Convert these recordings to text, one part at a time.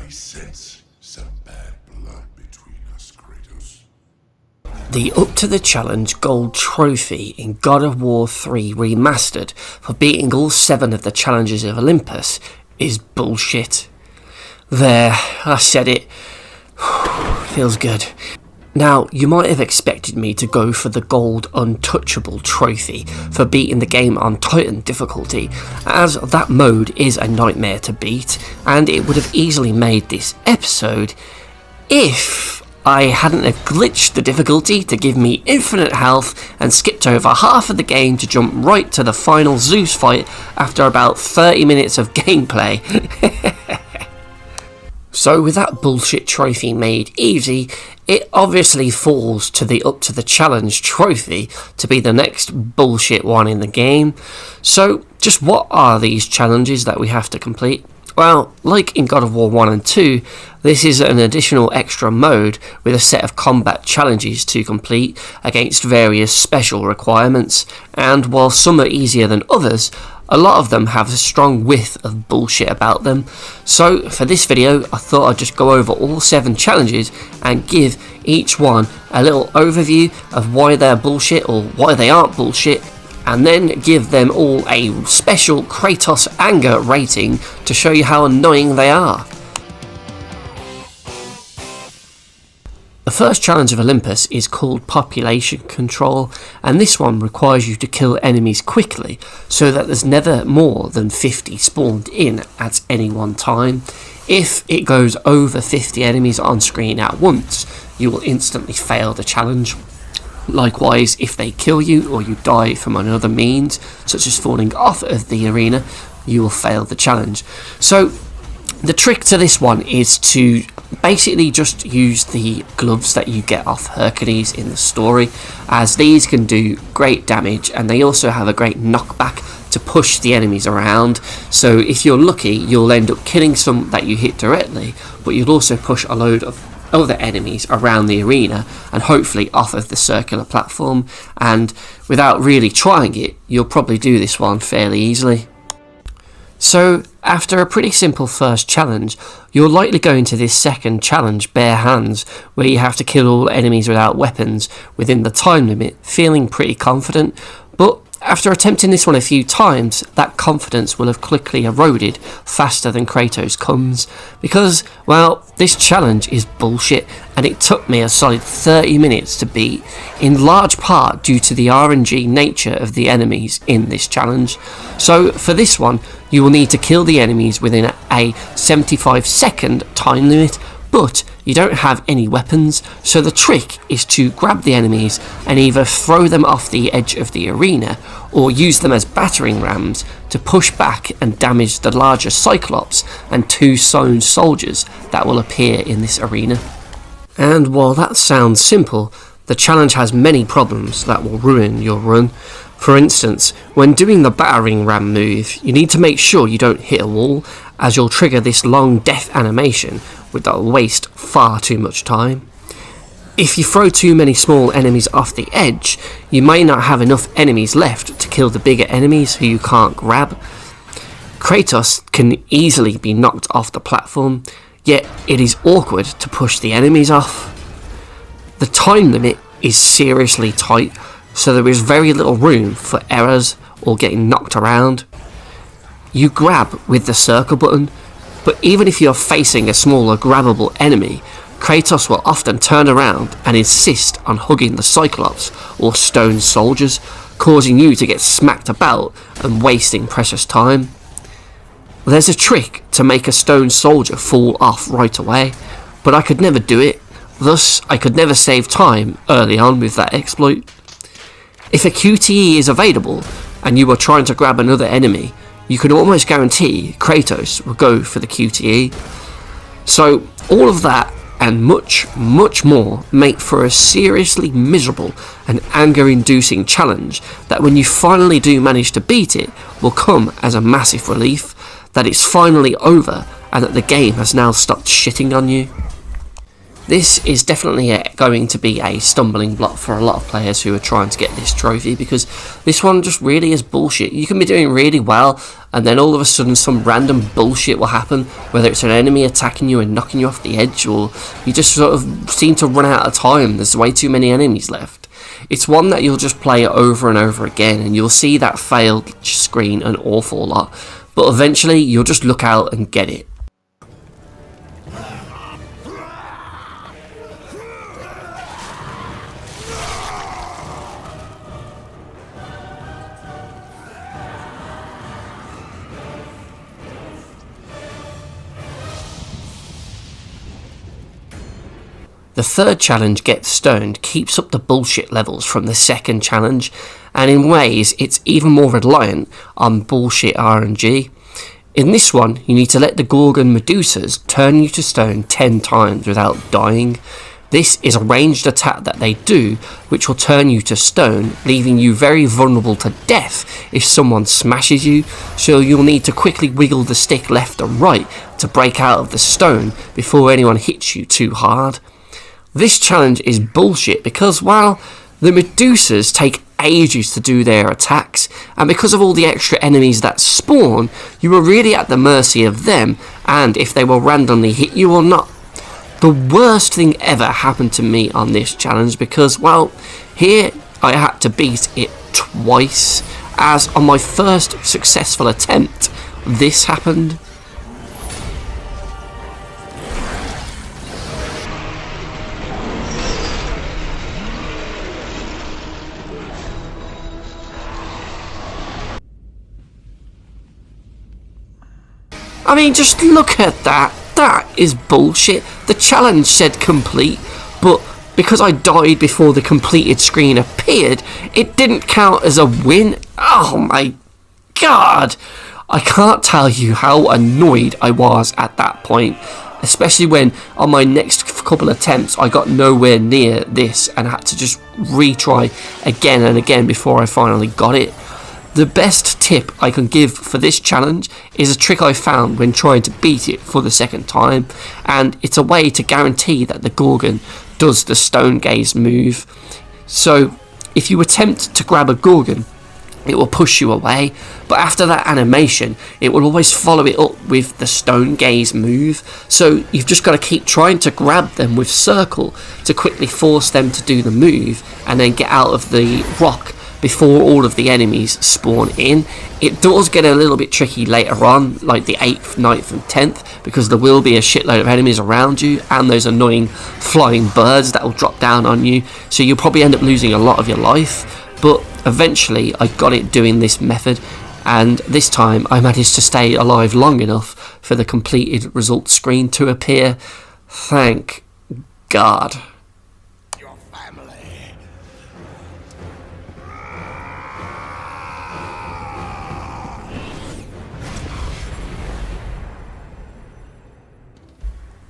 I sense some bad blood between us, Kratos. The Up to the Challenge gold trophy in God of War 3 Remastered for beating all 7 of the challenges of Olympus is bullshit. There, I said it. Feels good. Now, you might have expected me to go for the gold untouchable trophy for beating the game on Titan difficulty, as that mode is a nightmare to beat, and it would have easily made this episode if I hadn't have glitched the difficulty to give me infinite health and skipped over half of the game to jump right to the final Zeus fight after about 30 minutes of gameplay. So with that bullshit trophy made easy, it obviously falls to the Up to the Challenge trophy to be the next bullshit one in the game. So just what are these challenges that we have to complete? Well, like in God of War 1 and 2, this is an additional extra mode with a set of combat challenges to complete against various special requirements, and while some are easier than others, a lot of them have a strong whiff of bullshit about them. So for this video, I thought I'd just go over all 7 challenges and give each one a little overview of why they're bullshit or why they aren't bullshit, and then give them all a special Kratos anger rating to show you how annoying they are. The first challenge of Olympus is called Population Control, and this one requires you to kill enemies quickly so that there's never more than 50 spawned in at any one time. If it goes over 50 enemies on screen at once, you will instantly fail the challenge. Likewise, if they kill you or you die from another means, such as falling off of the arena, you will fail the challenge. So the trick to this one is to basically just use the gloves that you get off Hercules in the story, as these can do great damage and they also have a great knockback to push the enemies around. So if you're lucky, you'll end up killing some that you hit directly, but you'll also push a load of other enemies around the arena and hopefully off of the circular platform, and without really trying it, you'll probably do this one fairly easily. So after a pretty simple first challenge, you'll likely go into this second challenge bare hands, where you have to kill all enemies without weapons within the time limit, feeling pretty confident, but after attempting this one a few times, that confidence will have quickly eroded faster than Kratos comes, because, well, this challenge is bullshit and it took me a solid 30 minutes to beat, in large part due to the RNG nature of the enemies in this challenge. So for this one, you will need to kill the enemies within a 75-second time limit, but you don't have any weapons, so the trick is to grab the enemies and either throw them off the edge of the arena or use them as battering rams to push back and damage the larger Cyclops and 2 stone soldiers that will appear in this arena. And while that sounds simple, the challenge has many problems that will ruin your run. For instance, when doing the battering ram move, you need to make sure you don't hit a wall, as you'll trigger this long death animation that will waste far too much time. If you throw too many small enemies off the edge, you may not have enough enemies left to kill the bigger enemies who you can't grab. Kratos can easily be knocked off the platform, yet it is awkward to push the enemies off. The time limit is seriously tight, so there is very little room for errors or getting knocked around. You grab with the circle button, but even if you're facing a smaller grabbable enemy, Kratos will often turn around and insist on hugging the Cyclops or stone soldiers, causing you to get smacked about and wasting precious time. There's a trick to make a stone soldier fall off right away, but I could never do it, thus I could never save time early on with that exploit. If a QTE is available and you are trying to grab another enemy, you can almost guarantee Kratos will go for the QTE. So all of that and much, much more make for a seriously miserable and anger-inducing challenge that when you finally do manage to beat it, will come as a massive relief that it's finally over and that the game has now stopped shitting on you. This is definitely going to be a stumbling block for a lot of players who are trying to get this trophy, because this one just really is bullshit. You can be doing really well, and then all of a sudden some random bullshit will happen, whether it's an enemy attacking you and knocking you off the edge, or you just sort of seem to run out of time. There's way too many enemies left. It's one that you'll just play over and over again, and you'll see that failed screen an awful lot, but eventually you'll just look out and get it. The third challenge, Get Stoned, keeps up the bullshit levels from the second challenge, and in ways it's even more reliant on bullshit RNG. In this one, you need to let the Gorgon Medusas turn you to stone 10 times without dying. This is a ranged attack that they do, which will turn you to stone, leaving you very vulnerable to death if someone smashes you, so you'll need to quickly wiggle the stick left and right to break out of the stone before anyone hits you too hard. This challenge is bullshit because, well, the Medusas take ages to do their attacks, and because of all the extra enemies that spawn, you are really at the mercy of them and if they will randomly hit you or not. The worst thing ever happened to me on this challenge because, well, here I had to beat it twice, as on my first successful attempt, this happened. I mean, just look at that. That is bullshit. The challenge said complete, but because I died before the completed screen appeared, it didn't count as a win. Oh my god. I can't tell you how annoyed I was at that point, especially when on my next couple attempts I got nowhere near this and had to just retry again and again before I finally got it. The best tip I can give for this challenge is a trick I found when trying to beat it for the second time, and it's a way to guarantee that the Gorgon does the stone gaze move. So if you attempt to grab a Gorgon, it will push you away, but after that animation it will always follow it up with the stone gaze move, so you've just got to keep trying to grab them with circle to quickly force them to do the move and then get out of the rock before all of the enemies spawn in. It does get a little bit tricky later on, like the 8th, 9th and 10th, because there will be a shitload of enemies around you and those annoying flying birds that will drop down on you, so you'll probably end up losing a lot of your life. But eventually I got it doing this method, and this time I managed to stay alive long enough for the completed result screen to appear. Thank God.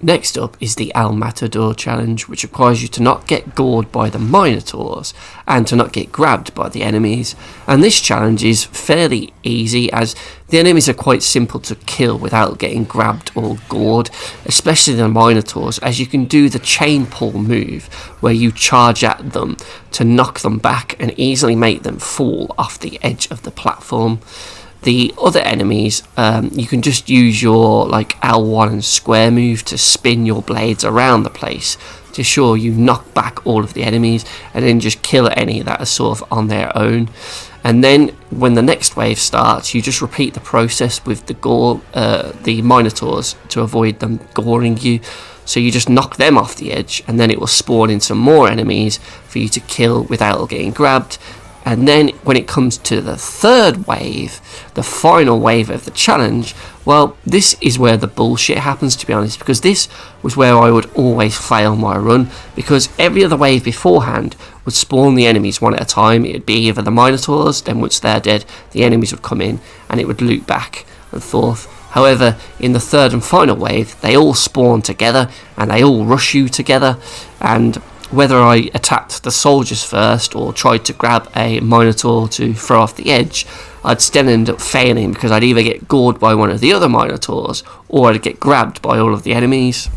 Next up is the El Matador challenge, which requires you to not get gored by the Minotaurs and to not get grabbed by the enemies. And this challenge is fairly easy, as the enemies are quite simple to kill without getting grabbed or gored, especially the Minotaurs, as you can do the chain pull move where you charge at them to knock them back and easily make them fall off the edge of the platform. The other enemies, you can just use your like L1 and square move to spin your blades around the place to ensure you knock back all of the enemies and then just kill any that are sort of on their own. And then when the next wave starts, you just repeat the process with the Minotaurs to avoid them goring you. So you just knock them off the edge and then it will spawn in some more enemies for you to kill without getting grabbed. And then when it comes to the third wave, the final wave of the challenge, well, this is where the bullshit happens, to be honest, because this was where I would always fail my run, because every other wave beforehand would spawn the enemies one at a time. It would be either the Minotaurs, then once they're dead, the enemies would come in and it would loop back and forth. However, in the third and final wave, they all spawn together and they all rush you together, and whether I attacked the soldiers first or tried to grab a Minotaur to throw off the edge, I'd still end up failing because I'd either get gored by one of the other Minotaurs or I'd get grabbed by all of the enemies.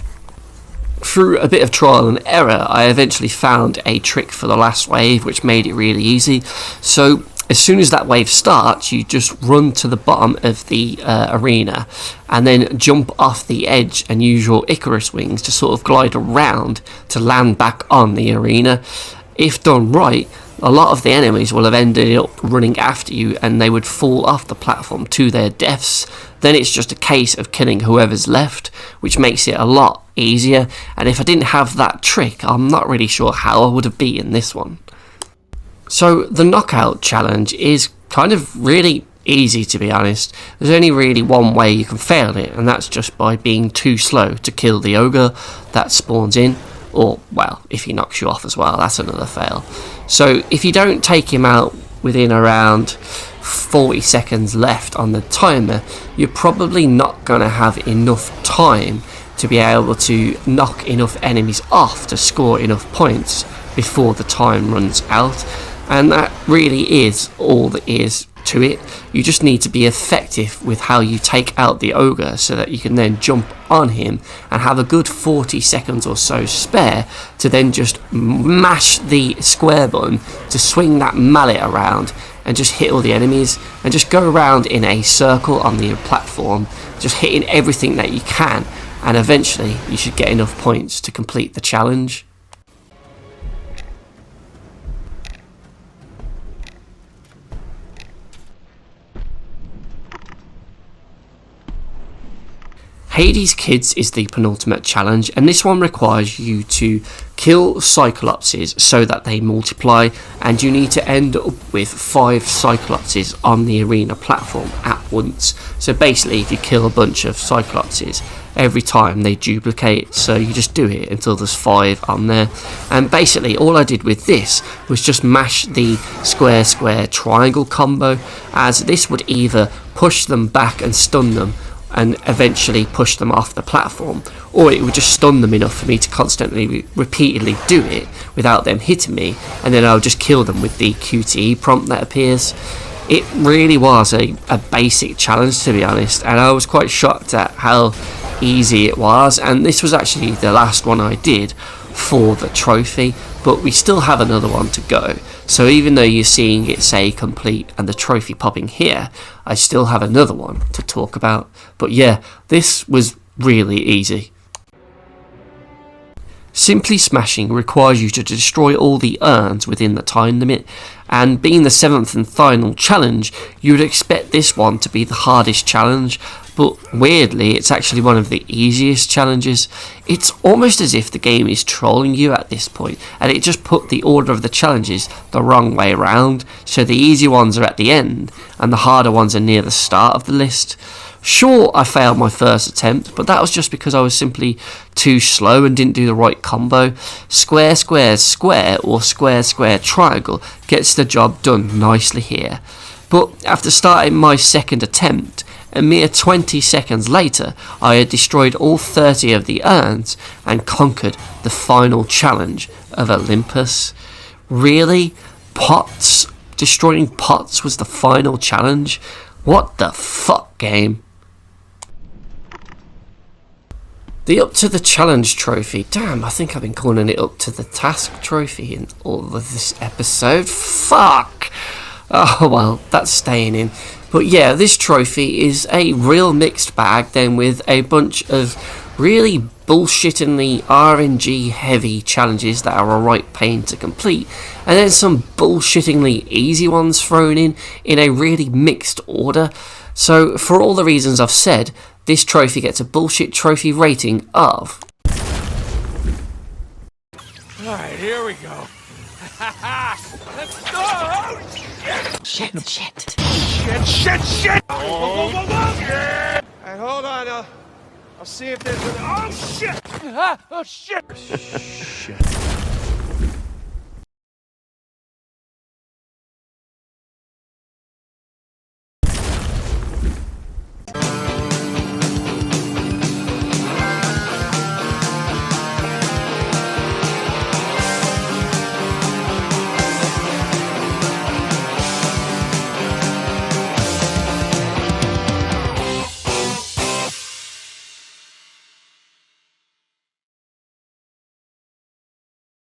through a bit of trial and error, I eventually found a trick for the last wave, which made it really easy. So as soon as that wave starts, you just run to the bottom of the arena and then jump off the edge and use your Icarus wings to sort of glide around to land back on the arena. If done right, a lot of the enemies will have ended up running after you and they would fall off the platform to their deaths. Then it's just a case of killing whoever's left, which makes it a lot easier. And if I didn't have that trick, I'm not really sure how I would have beaten this one. So the knockout challenge is kind of really easy, to be honest. There's only really one way you can fail it, and that's just by being too slow to kill the ogre that spawns in. Or, well, if he knocks you off as well, that's another fail. So if you don't take him out within around 40 seconds left on the timer, you're probably not going to have enough time to be able to knock enough enemies off to score enough points before the time runs out. And that really is all there is to it. You just need to be effective with how you take out the ogre so that you can then jump on him and have a good 40 seconds or so spare to then just mash the square button to swing that mallet around and just hit all the enemies and just go around in a circle on the platform, just hitting everything that you can, and eventually you should get enough points to complete the challenge. Hades Kids is the penultimate challenge, and this one requires you to kill Cyclopses so that they multiply, and you need to end up with 5 Cyclopses on the arena platform at once. So basically, if you kill a bunch of Cyclopses, every time they duplicate, so you just do it until there's 5 on there. And basically all I did with this was just mash the square square triangle combo, as this would either push them back and stun them and eventually push them off the platform, or it would just stun them enough for me to constantly repeatedly do it without them hitting me, and then I'll just kill them with the QTE prompt that appears. It really was a basic challenge, to be honest, and I was quite shocked at how easy it was. And this was actually the last one I did for the trophy, but we still have another one to go. So even though you're seeing it say complete and the trophy popping here, I still have another one to talk about. But yeah, this was really easy. Simply smashing requires you to destroy all the urns within the time limit, and being the 7th and final challenge, you would expect this one to be the hardest challenge, but weirdly it's actually one of the easiest challenges. It's almost as if the game is trolling you at this point, and it just put the order of the challenges the wrong way around, so the easy ones are at the end and the harder ones are near the start of the list. Sure, I failed my first attempt, but that was just because I was simply too slow and didn't do the right combo. Square, square, square, or square, square, triangle gets the job done nicely here. But after starting my second attempt, a mere 20 seconds later, I had destroyed all 30 of the urns and conquered the final challenge of Olympus. Really? Pots? Destroying pots was the final challenge? What the fuck, game? The Up to the Challenge trophy. Damn, I think I've been calling it Up to the Task trophy in all of this episode. Fuck! Oh well, that's staying in. But yeah, this trophy is a real mixed bag then, with a bunch of really bullshittingly RNG heavy challenges that are a right pain to complete, and then some bullshittingly easy ones thrown in a really mixed order. So for all the reasons I've said, this trophy gets a bullshit trophy rating of... Alright, here we go. Let's go! Oh, shit! Shit! Whoa! Alright, hold on. I'll see if there's an... Oh, shit! Oh, shit! Shit.